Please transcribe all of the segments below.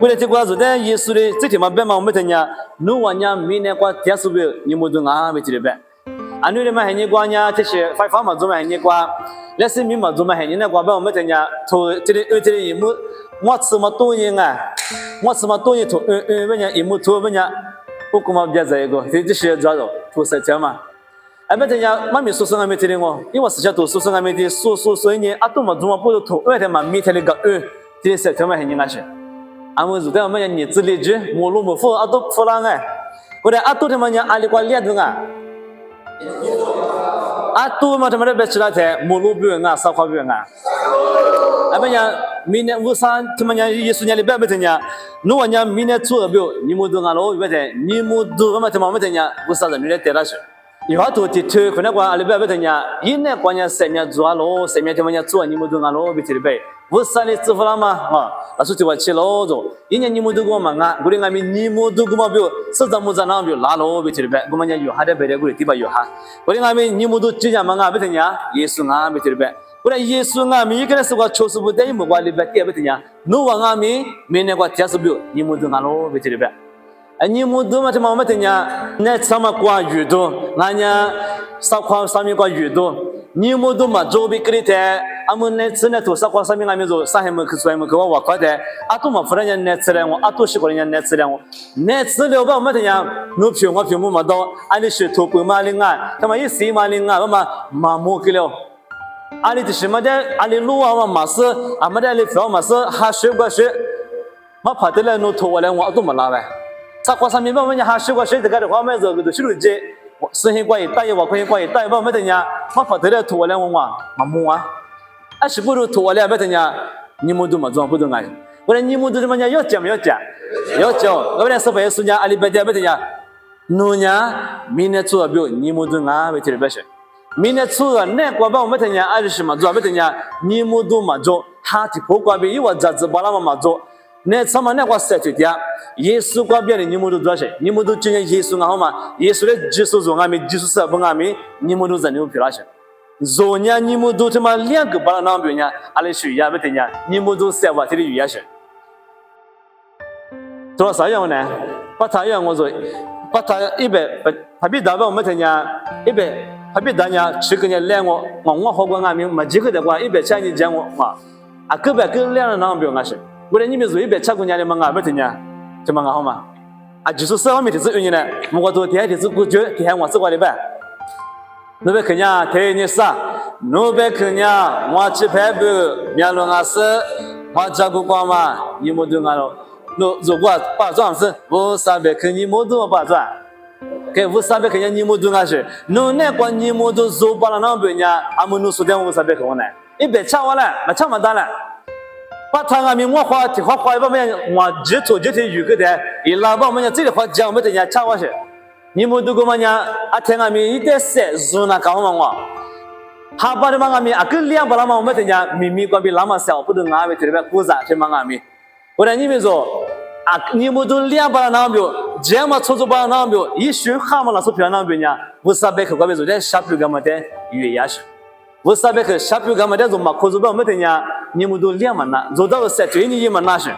为了这个做的耶稣的这天嘛，别嘛我们听呀，努完呀，明年过第二不你们都啊，没这里边。安努的嘛，你过呀，这些发放嘛，做嘛，你过，那是明嘛，做嘛，你那过别我们听呀，从这里一幕，我吃嘛多人啊，我吃嘛多人从问呀一幕从问呀，我干嘛别这一个，这些抓着，从谁讲嘛？哎，没听呀，妈咪说声还没听的我，因为私下都说声还没听，说一年啊，都嘛做嘛不都从二天嘛，明天那个这些天嘛还你那些。俺们如果我们讲日子里去，马路没扶，阿都扶了哎。或者阿都他们讲阿里瓜链子啊，阿都嘛他们那边起来才马路不用啊，烧烤不用啊。俺们讲明年五三他们讲耶稣年里边不听讲，如果讲明年做的不，你们都俺老不听，你们都我们他们不听讲，五三人来带那去。以后都地头可能讲阿里边不听讲，一年过年3年做阿老，3年他们讲做，你们都俺老不听的呗。五三的支付了吗？啊，那是就话起老着，一年你们都给我们啊，我的俺们你们都给我表，市长木长那表拉老不听的呗，我们讲有哈的白的，我的地方有哈，我的俺们你们都之前嘛啊不听呀，耶稣啊不听的呗，我的耶稣俺们一个人是个确实不对，没话里边第二不听呀，努往俺们明年个第二十表，你们都俺老不听的呗。你们都嘛他妈我们听呀，那什么关于多，俺家烧烤上面关于多，你们都嘛做别个的，俺们那吃那头烧烤上面俺们做上海门口出来门口我快的，阿都嘛不然人那吃了我，阿都是个人那吃了我，那吃了吧我们听呀，奴皮我皮木嘛多，俺的是头不马铃啊，他妈一谁马铃啊，我嘛麻木给了。阿里的什么的，阿里路啊嘛是，阿们的阿里票嘛是，还学过学，我怕得来弄头我来我都没拉呗。烧烤上面我们讲还学过学这个的话，我们这个都是路街，10块一大一，2块一块一大一，我们等下我怕得来头我来我嘛木啊，啊是不如头我来不等下，你们都嘛做不懂啊？我说你们都怎么讲要讲，我们是不是讲阿里巴巴不等下，农业明年做表你们都啊，为这里不是，明年做那国吧我们等下还是什么做不等下，你们都嘛做，他的破瓜比我这把那么做。那他妈那个社区的，耶稣光别的你们都多少？你们都今年耶稣好吗？耶稣的基础中俺们基础设不俺们，你们都在牛皮那些。昨年你们都他妈2个把那边呢，阿拉学也不听呢，你们都3万的语言学。多少样呢？把他样我说，把他100，他比大吧我们听呢，100，他比大呢7个人来我好过俺们没几个的话，100钱你讲我嘛，啊个别跟2人那边那些。我来你们做100吃过年的嘛，俺不听呢，怎么俺好嘛？啊，就是社会媒体是用的，我做第二天是估计第二我是过的呗。那边看呀，天你啥？那边看呀，我去排布，面路俺是，我照顾光嘛，你们都俺了。如果把装是5300看你们都把装，给5300看你们都俺是，那关你们都做把那边呢，俺们弄4点5300看我呢，100吃完了，那吃没得了。把他俺们我花一把面，我几做几天鱼个的，一拉把我们这里花讲我们这家吃完去，你们都给我讲，啊听俺们1.3入那干嘛我，他把的嘛俺们啊跟2把那嘛我们这家秘密关闭那么小，不能俺们这里边鼓掌去嘛俺们，我来你们说啊你们都2把那边，这么出把那边，一学哈嘛那是漂亮那边呢，5300块关闭做的下边干嘛的越野去。5300块下边干嘛的做嘛？可是我们等下你们都2万拿，做到3对你1万拿去。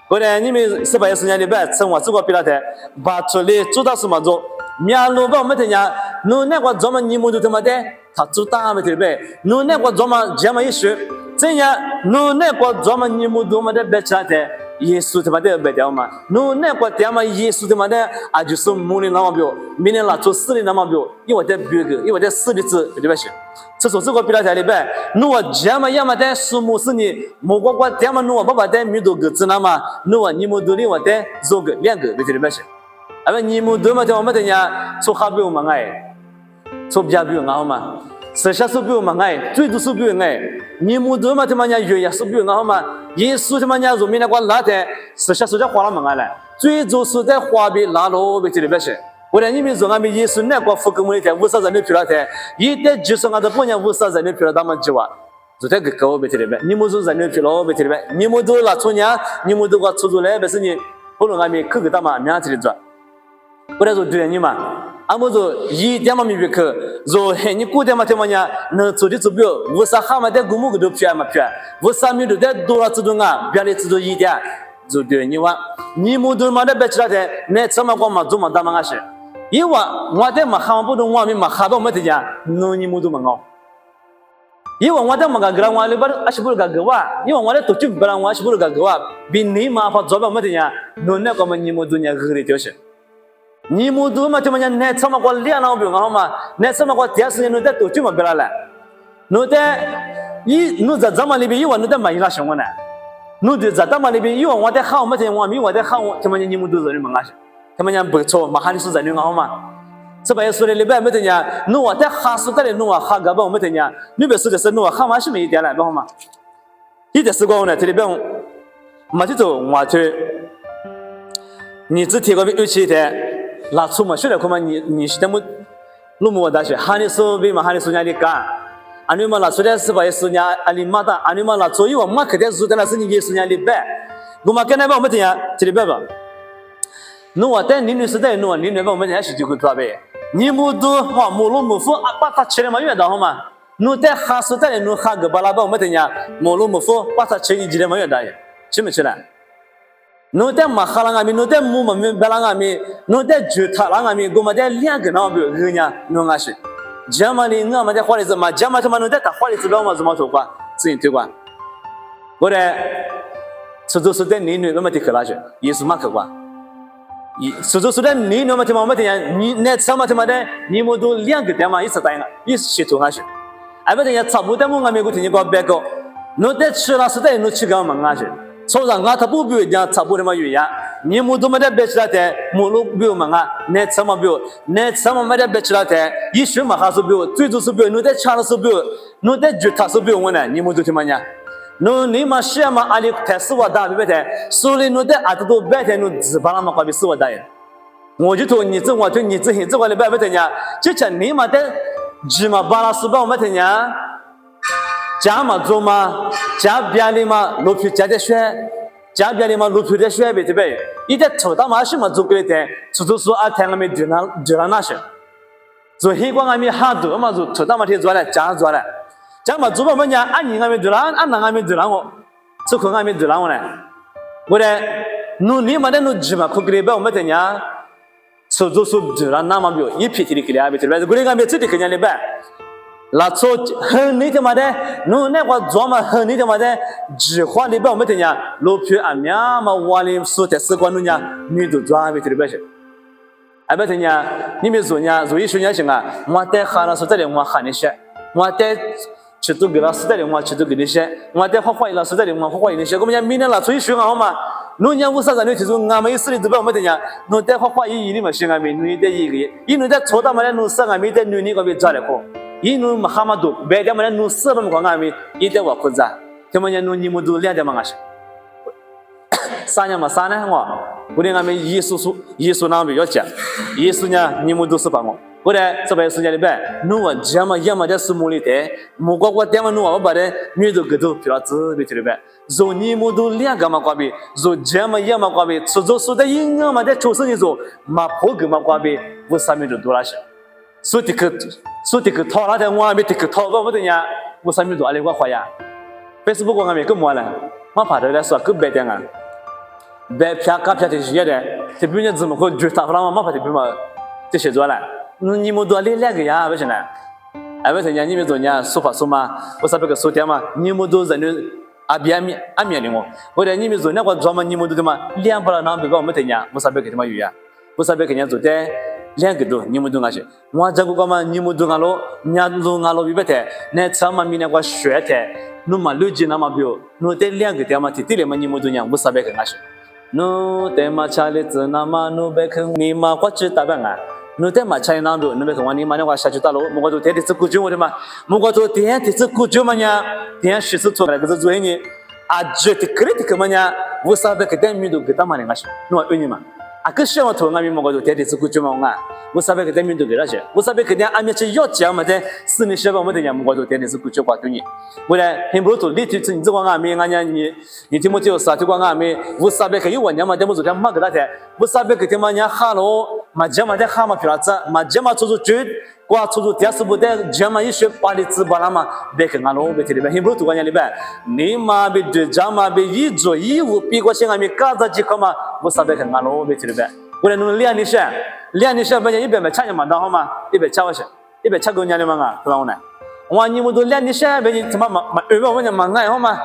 后来你们18年里边，趁我这个比那台，把处理做到什么做？面路吧我们等下，侬那个做嘛你们都他妈的，他做大么对不对？侬那个做嘛这么一说，这样侬那个做嘛你们都嘛的别吃的。耶稣他妈的白掉嘛，侬那个他妈耶稣他妈的啊就是母的那么表，明年拉出4的那么表，因为在别个，因为在4的字对不对？这说这个比那台里边，侬这么样么的数目是你，莫个这么侬爸爸的米多个字那么，侬你们都另外的做个2个对不对？啊不你们都嘛的我们等下做好不用嘛哎，做比较不用好嘛。剩下是不用嘛哎，最多是不用哎，你们都嘛他妈讲月也是不用好嘛，耶稣他妈讲入面那个拉的，剩下是在花了嘛了，最多是在花呗拉罗呗这里边是，我来你们说俺们耶稣那个福跟我的台50人的票了台，一旦就是俺这半年50人的票了，他们计划，就在个高呗这里边，你们说人的票了呗这里边，你们都拉出年，你们都个出来不是你，不能俺们口口大嘛面这里做，我来说对你嘛。俺们说一点嘛没别去，说嘿你过点嘛他妈呀，能做的指标，50哈嘛的公母个都票嘛票，50米都得多了制度啊，别的制度一点就对你话，你们都嘛的别吃了的，那怎么讲嘛做嘛大嘛个事？因为我在嘛看不懂我们嘛看到没得讲，侬你们都嘛搞。因为我在嘛个个我里边阿是不个个话，因为我在读书不然我是不个个话，比你嘛怕做不没得讲，侬那个嘛你们都伢个的就是。你们都嘛怎么讲？那怎么个练那不好嘛？那怎么个电视侬在读书嘛不啦了？侬在侬在怎么里边？因为侬在嘛伊拉生活呢？侬对在怎么里边？因为我在看没得我咪我在看我怎么讲？你们都是人嘛个是？怎么讲不错？嘛哈你是在人好嘛？这边说的里边没得讲，侬我在哈苏的里侬啊哈个不没得讲，你别说的是侬啊哈嘛是没一点来不好嘛？一点时光呢，这里边嘛就走我去，你只提个预期的。拉出嘛，学了看嘛，你是怎么弄么大学？喊你说比嘛，喊你说人家干，俺你嘛拉出来是把是人家俺你妈的，俺你嘛拉左右嘛，肯定是在那是你给是人家里边，我嘛跟那边我们这样，这里边吧，侬我带你女是带侬，你那边我们人家是就会抓呗，你木都哇木路木夫啊，把他吃了嘛，越到好嘛，侬带哈是带侬哈个巴拉巴我们这样，木路木夫把他吃你几了嘛越大，吃没吃了？侬在马哈拉阿米，侬在木嘛米白拉阿米，侬在酒塔拉阿米，我们在两个那边人家侬阿是，这么的我们在花里子嘛，这么他妈侬在打花里子了嘛，怎么做过？自己对过。我来，出租车在你那么的可拉去，也是嘛可过。出租车在你那么他妈我们讲，你那什么他妈的，你们都两个点嘛，一起打一个，一起去做阿去。哎，不等下差不多木阿米我听你讲别个，侬在吃了是在侬去干嘛阿去？所以讲，他不比人家差不多嘛有样，你们都没得别吃了的，母路比我们啊，那怎么比我？那怎么没得别吃了的？一学嘛还是比我，最多是比我，侬在吃了是比我，侬在煮它是比我呢，你们都听么呢？侬你嘛学嘛阿里太死我大对不对？所以侬在阿都白天侬只把那么搞比死我大呀。我就说你这我对你这些这个礼拜不听呀，就讲你嘛在只嘛把那是把我们听呀。家嘛做嘛，家边里嘛路皮加点水，家边里嘛路皮的水呗对不对？一点土大嘛是嘛做给的，出租车啊，天阿没丢了那些，做黑光阿没哈多嘛做土大嘛天做了，家做了，家嘛做吧么家阿你阿没丢了，阿那阿没丢了我，这可阿没丢了我呢，我嘞，侬你嘛的侬只嘛可给吧我们这样，出租车丢了那么多，一批提的给阿没对不对？我嘞阿没自己给人家呗。拉出很你他妈的，侬那个做嘛很你他妈的，只花里边我们听讲，路皮阿面嘛瓦里说的是关侬讲，你都做阿没听的不是？阿不听讲，你们做讲，做一说讲行啊，我带哈了说这里我喊你些，我带吃都给了是这里我吃都给你些，我带花花一了是这里我花花一些，我们讲明天拉出一说好嘛，侬讲为啥子你提出俺们一时里这边我们听讲，侬带花花一你们行阿没，侬带一个，因为在错到嘛的侬生阿没带女你个别抓来过。因为马哈马多，别的嘛人弄死了么光俺们一点我困着，他们人弄你们都两点嘛个是，三年嘛三年我的俺们耶稣那边要讲，耶稣呢你们都是帮我，我的这边时间里边，弄我这么也么的是木里的，木我点嘛弄我把的女都给都比较子里头里边，做你们都两个嘛关闭，做这么也嘛关闭，出租车的银行嘛在出生的时候，嘛破个嘛关闭，我上面就多了些。所以这个套那在我还没这个套，我不等呀，我上面多阿里我花呀，Facebook 我还没更么了，我怕的来说更白点啊，白片干片这些的，这边人怎么会就打不了嘛？怕这边嘛这些做了，你们多两个呀，不行呢？哎，不等呀，你们做呀，说话说嘛，我啥别个说点嘛，你们都人的阿边的我在你们做那个做嘛，你们都他妈两不了那边我们等呀，我啥别个他妈有呀，我啥别个人家做的。两个都，你们都那些，我这个干嘛？你们都俺老，人家都俺老比不得，那车嘛，明年我学的，侬嘛六级那么标，侬得两个点嘛，提了嘛，你们都讲50百个那些，侬得嘛车里子那么侬别看你嘛，我知道办啊，侬得嘛车里那边，侬别看我你嘛那我下去打喽，我都天天吃苦酒我的嘛，我都天天吃苦酒嘛呀，天天吃出来个是做呢，啊，这的可的嘛呀，50个点米都给他嘛那些，侬问你嘛。啊，可希望同俺们某个都天天吃苦酒嘛，我啥别个在面对给那些，我啥别个俺们去要讲嘛的，是你希望我们讲某个都天天吃苦酒挂对你，我来很不错，你就是你这个俺们俺家你听没听说这个俺们，我啥别个有我娘嘛，但我昨天没给他谈，我啥别个他妈娘哈喽，嘛节嘛在哈嘛皮拉子，嘛节嘛出绝，瓜出第二次不得节嘛一学把你自巴拉嘛，别看俺老别提里边，很不多关键里边，你嘛别对家嘛别一做义务，比过些俺们嘎子几个嘛，不啥别看俺老别提里边，我来弄2年些，2年些不然一边没吃就嘛当好嘛，100块钱，100吃够年里嘛啊，对吧我呢？我你们都2年些，别你他妈200块钱嘛爱好嘛，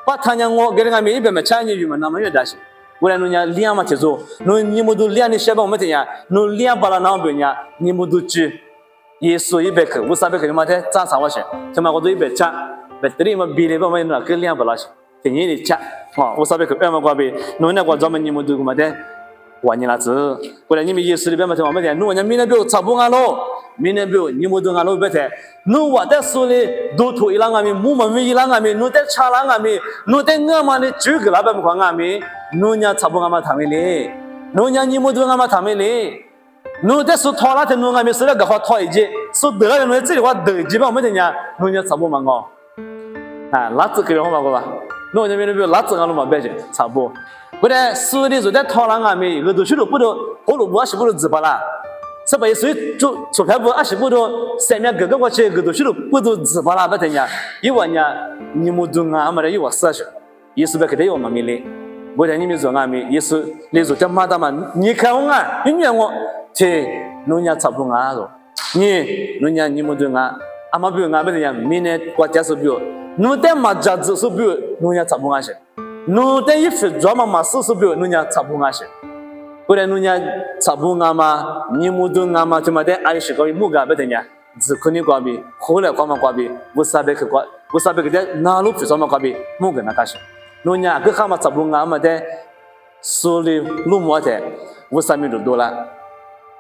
把他娘我给人家们100没吃你就嘛那么越大些。我来弄伢2嘛去做，弄你们都2年些吧，我们这样，弄2把了那边伢，你们都去，1说100克，300克嘛的涨3块钱，他妈我都100吃，别这里嘛比例吧，我那跟2把了些，便宜的吃，啊，300克2嘛瓜比，弄那瓜咱们你们都嘛的，我你那子，过来你们1说里边嘛，我们这样，弄伢明天不要差不多喽，明天不要你们都俺老别的，弄我在说的都土一两俺们，木嘛没一两俺们，弄在茶两俺们，弄在我嘛的9个老板块俺们。侬伢差不俺们谈没哩，侬伢你们都俺们谈没哩，侬在说讨那天侬俺们是那个话讨一节，说得了侬这里话得几吧，我们这伢侬伢差不嘛我，啊，哪子给人好嘛个吧，侬伢没那边哪子俺们嘛别去，差不，不然说的说在讨那俺们，个都去了不都，好了不20不都知道啦，是吧？所以就钞票不20不都3面各个过去个都去了不都知道啦，不这伢，一万伢你们都俺们的一万40，意思别给他要嘛没哩。我在你们做俺们也是，你做这妈的嘛？你看我啊，你看我，这农家差不多啊了。农家你们对俺，俺们比如俺们这样，明年国家是比如，农在嘛家子是比如农家差不多些，农在一分专门嘛事是比如农家差不多些。后来农家差不多嘛，你们对俺嘛就嘛在20个月木干不等呀，只可能瓜比，后来瓜嘛瓜比，300克瓜，300克在哪路比什么瓜比，木干那干些。侬伢个蛤蟆差不多俺们的手里路摸的50米多了，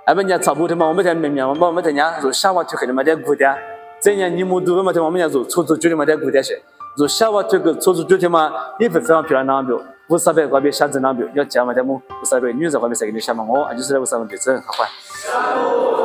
俺们家差不多他妈我们在面面我们在伢就下瓦推给他们在古的，这伢你们都嘛我们家就出租酒店嘛在古的些，就下瓦推个出租酒店嘛，一分非常漂亮那边，500块别下子那边要讲嘛在么500女子块别才给你下嘛我，就是在500别子好快。